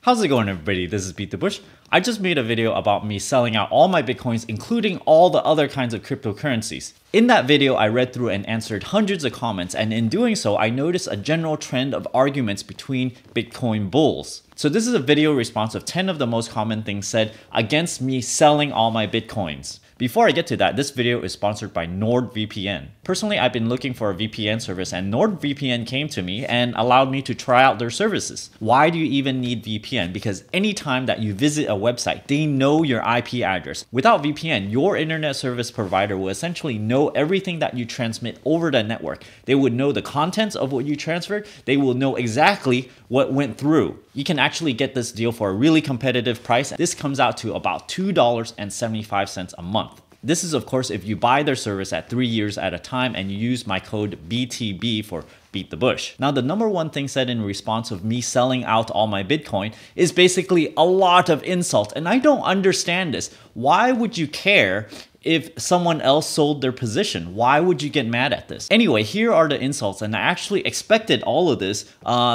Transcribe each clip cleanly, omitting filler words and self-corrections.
How's it going, everybody? This is BeatTheBush. I just made a video about me selling out all my Bitcoins, including all the other kinds of cryptocurrencies. In that video, I read through and answered hundreds of comments, and in doing so, I noticed a general trend of arguments between Bitcoin bulls. So this is a video response of 10 of the most common things said against me selling all my Bitcoins. Before I get to that, this video is sponsored by NordVPN. Personally, I've been looking for a VPN service and NordVPN came to me and allowed me to try out their services. Why do you even need VPN? Because anytime that you visit a website, they know your IP address. Without VPN, your internet service provider will essentially know everything that you transmit over the network. They would know the contents of what you transferred. They will know exactly what went through. You can actually get this deal for a really competitive price. This comes out to about $2.75 a month. This is, of course, if you buy their service at 3 years at a time and you use my code BTB for Beat the Bush. Now, the number one thing said in response of me selling out all my Bitcoin is basically a lot of insult, and I don't understand this. Why would you care if someone else sold their position? Why would you get mad at this? Anyway, here are the insults, and I actually expected all of this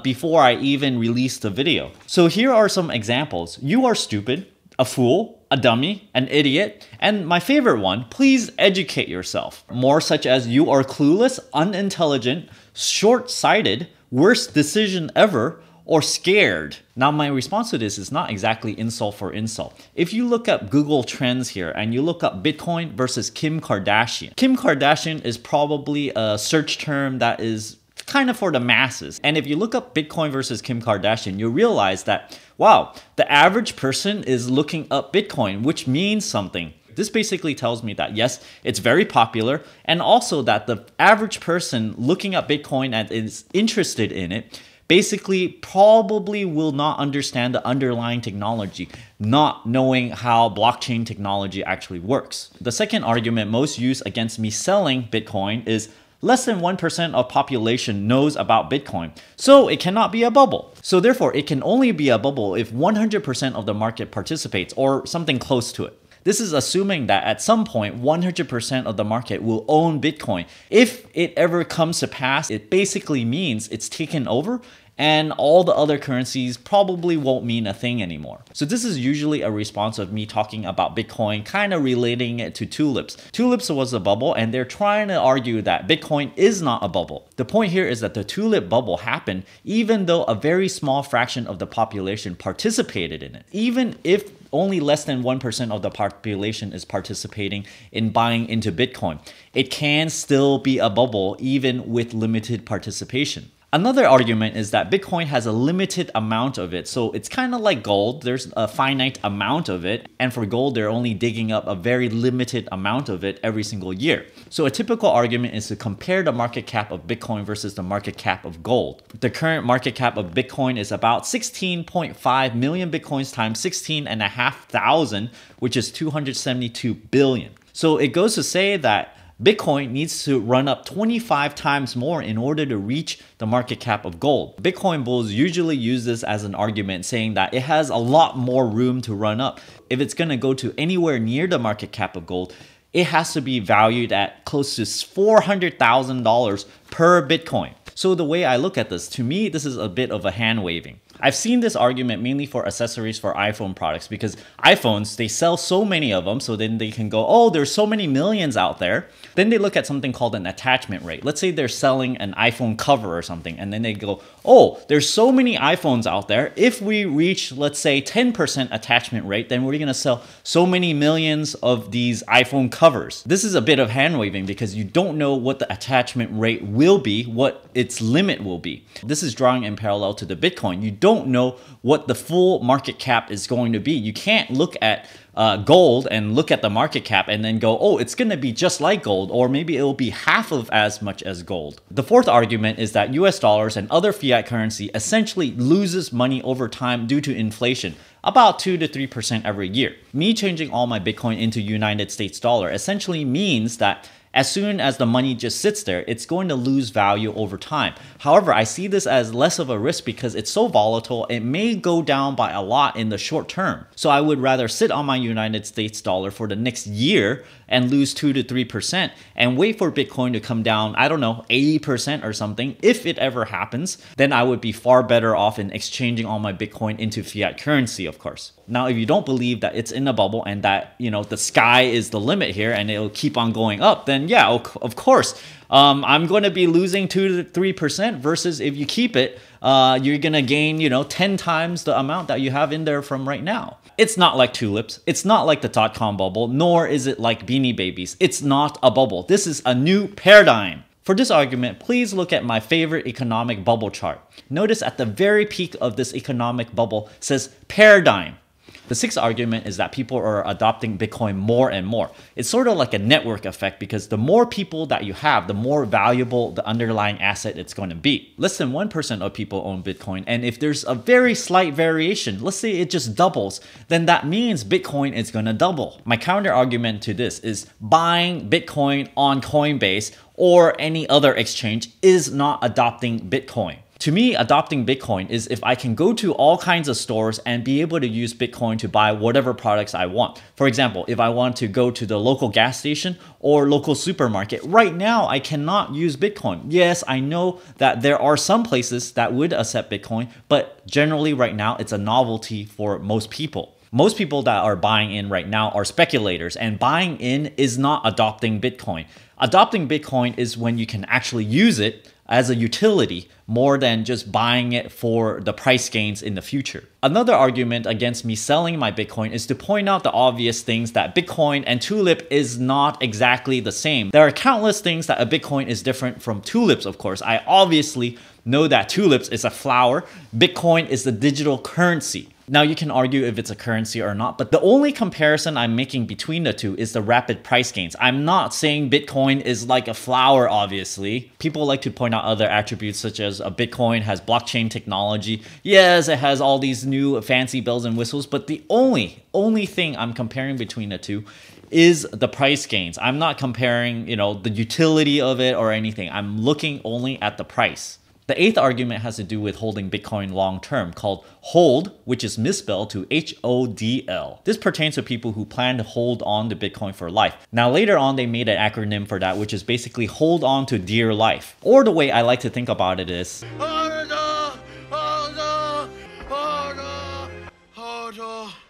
before I even released the video. So here are some examples. You are stupid, a fool, a dummy, an idiot, and my favorite one, please educate yourself. More such as you are clueless, unintelligent, short-sighted, worst decision ever, or scared. Now, my response to this is not exactly insult for insult. If you look up Google Trends here and you look up Bitcoin versus Kim Kardashian, Kim Kardashian is probably a search term that is kind of for the masses. And if you look up Bitcoin versus Kim Kardashian, you'll realize that, wow, the average person is looking up Bitcoin, which means something. This basically tells me that yes, it's very popular, and also that the average person looking up Bitcoin and is interested in it basically probably will not understand the underlying technology, not knowing how blockchain technology actually works. The second argument most used against me selling Bitcoin is less than 1% of population knows about Bitcoin, so it cannot be a bubble. So therefore, it can only be a bubble if 100% of the market participates or something close to it. This is assuming that at some point, 100% of the market will own Bitcoin. If it ever comes to pass, it basically means it's taken over and all the other currencies probably won't mean a thing anymore. So this is usually a response of me talking about Bitcoin, kind of relating it to tulips. Tulips was a bubble, and they're trying to argue that Bitcoin is not a bubble. The point here is that the tulip bubble happened even though a very small fraction of the population participated in it. Even if only less than 1% of the population is participating in buying into Bitcoin, it can still be a bubble even with limited participation. Another argument is that Bitcoin has a limited amount of it, so it's kind of like gold. There's a finite amount of it, and for gold, they're only digging up a very limited amount of it every single year. So a typical argument is to compare the market cap of Bitcoin versus the market cap of gold. The current market cap of Bitcoin is about 16.5 million Bitcoins times 16,500, which is 272 billion. So it goes to say that Bitcoin needs to run up 25 times more in order to reach the market cap of gold. Bitcoin bulls usually use this as an argument, saying that it has a lot more room to run up. If it's going to go to anywhere near the market cap of gold, it has to be valued at close to $400,000 per Bitcoin. So the way I look at this, to me, this is a bit of a hand waving. I've seen this argument mainly for accessories for iPhone products because iPhones, they sell so many of them, so then they can go, oh, there's so many millions out there. Then they look at something called an attachment rate. Let's say they're selling an iPhone cover or something, and then they go, oh, there's so many iPhones out there. If we reach, let's say, 10% attachment rate, then we're going to sell so many millions of these iPhone covers. This is a bit of hand waving because you don't know what the attachment rate will be, what its limit will be. This is drawing in parallel to the Bitcoin. You don't know what the full market cap is going to be. You can't look at gold and look at the market cap and then go, oh, it's going to be just like gold, or maybe it will be half of as much as gold. The fourth argument is that US dollars and other fiat currency essentially loses money over time due to inflation, about 2 to 3% every year. Me changing all my Bitcoin into United States dollar essentially means that as soon as the money just sits there, it's going to lose value over time. However, I see this as less of a risk because it's so volatile, it may go down by a lot in the short term. So I would rather sit on my United States dollar for the next year and lose 2 to 3% and wait for Bitcoin to come down, I don't know, 80% or something, if it ever happens, then I would be far better off in exchanging all my Bitcoin into fiat currency, of course. Now, if you don't believe that it's in a bubble and that, the sky is the limit here and it'll keep on going up, then yeah, of course, I'm going to be losing 2 to 3% versus if you keep it, you're going to gain, 10 times the amount that you have in there from right now. It's not like tulips. It's not like the .com bubble, nor is it like Beanie Babies. It's not a bubble. This is a new paradigm. For this argument, please look at my favorite economic bubble chart. Notice at the very peak of this economic bubble says paradigm. The sixth argument is that people are adopting Bitcoin more and more. It's sort of like a network effect because the more people that you have, the more valuable the underlying asset it's going to be. Less than 1% of people own Bitcoin, and if there's a very slight variation, let's say it just doubles, then that means Bitcoin is going to double. My counter argument to this is buying Bitcoin on Coinbase or any other exchange is not adopting Bitcoin. To me, adopting Bitcoin is if I can go to all kinds of stores and be able to use Bitcoin to buy whatever products I want. For example, if I want to go to the local gas station or local supermarket, right now I cannot use Bitcoin. Yes, I know that there are some places that would accept Bitcoin, but generally right now it's a novelty for most people. Most people that are buying in right now are speculators, and buying in is not adopting Bitcoin. Adopting Bitcoin is when you can actually use it as a utility more than just buying it for the price gains in the future. Another argument against me selling my Bitcoin is to point out the obvious things that Bitcoin and Tulip is not exactly the same. There are countless things that a Bitcoin is different from tulips, of course. I obviously know that tulips is a flower, Bitcoin is the digital currency. Now you can argue if it's a currency or not, but the only comparison I'm making between the two is the rapid price gains. I'm not saying Bitcoin is like a flower, obviously. People like to point out other attributes such as a Bitcoin has blockchain technology. Yes, it has all these new fancy bells and whistles, but the only thing I'm comparing between the two is the price gains. I'm not comparing, the utility of it or anything. I'm looking only at the price. The eighth argument has to do with holding Bitcoin long term, called HOLD, which is misspelled to HODL. This pertains to people who plan to hold on to Bitcoin for life. Now later on they made an acronym for that, which is basically hold on to dear life. Or the way I like to think about it is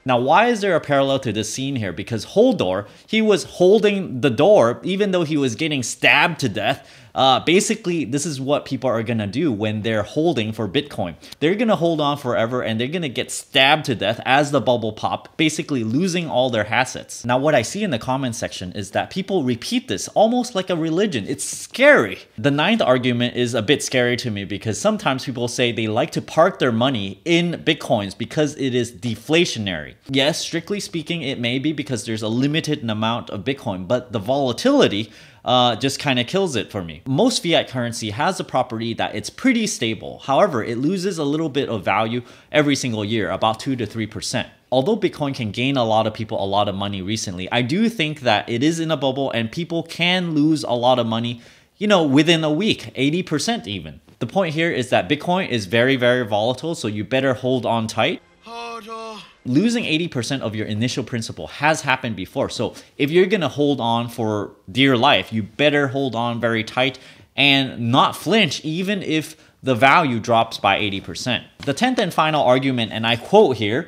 now, why is there a parallel to this scene here? Because Holdor, he was holding the door even though he was getting stabbed to death. Basically, this is what people are going to do when they're holding for Bitcoin. They're going to hold on forever and they're going to get stabbed to death as the bubble pop, basically losing all their assets. Now, what I see in the comment section is that people repeat this almost like a religion. It's scary. The ninth argument is a bit scary to me because sometimes people say they like to park their money in Bitcoins because it is deflationary. Yes, strictly speaking, it may be because there's a limited amount of Bitcoin, but the volatility just kind of kills it for me. Most fiat currency has the property that it's pretty stable. However, it loses a little bit of value every single year, about 2 to 3%. Although Bitcoin can gain a lot of people a lot of money recently, I do think that it is in a bubble and people can lose a lot of money, within a week, 80% even. The point here is that Bitcoin is very, very volatile, so you better hold on tight. Losing 80% of your initial principal has happened before. So if you're going to hold on for dear life, you better hold on very tight and not flinch even if the value drops by 80%. The 10th and final argument, and I quote here,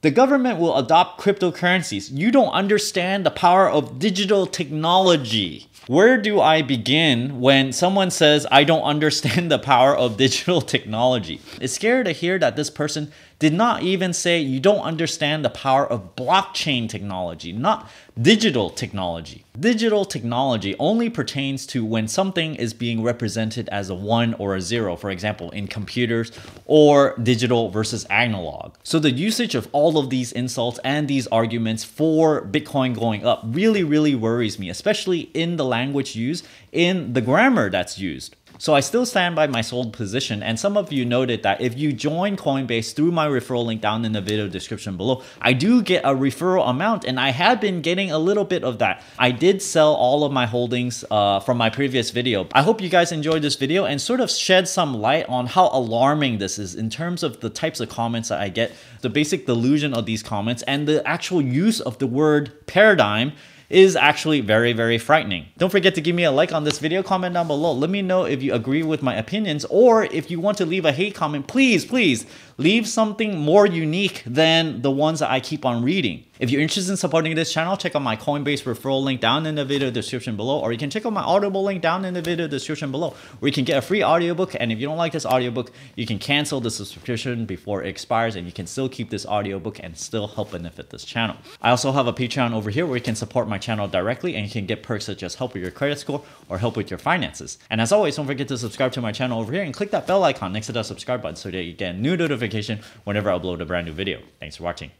the government will adopt cryptocurrencies. You don't understand the power of digital technology. Where do I begin when someone says I don't understand the power of digital technology? It's scary to hear that this person did not even say you don't understand the power of blockchain technology, not digital technology. Digital technology only pertains to when something is being represented as a 1 or a 0, for example, in computers, or digital versus analog. So the usage of all of these insults and these arguments for Bitcoin going up really, really worries me, especially in the language used, in the grammar that's used. So I still stand by my sold position, and some of you noted that if you join Coinbase through my referral link down in the video description below, I do get a referral amount, and I had been getting a little bit of that. I did sell all of my holdings from my previous video. I hope you guys enjoyed this video and sort of shed some light on how alarming this is in terms of the types of comments that I get, the basic delusion of these comments, and the actual use of the word paradigm is actually very, very frightening. Don't forget to give me a like on this video, comment down below. Let me know if you agree with my opinions, or if you want to leave a hate comment, please leave something more unique than the ones that I keep on reading. If you're interested in supporting this channel, check out my Coinbase referral link down in the video description below, or you can check out my Audible link down in the video description below, where you can get a free audiobook. And if you don't like this audiobook, you can cancel the subscription before it expires, and you can still keep this audiobook and still help benefit this channel. I also have a Patreon over here where you can support my channel directly, and you can get perks such as help with your credit score or help with your finances. And as always, don't forget to subscribe to my channel over here and click that bell icon next to the subscribe button so that you get a new notification whenever I upload a brand new video. Thanks for watching.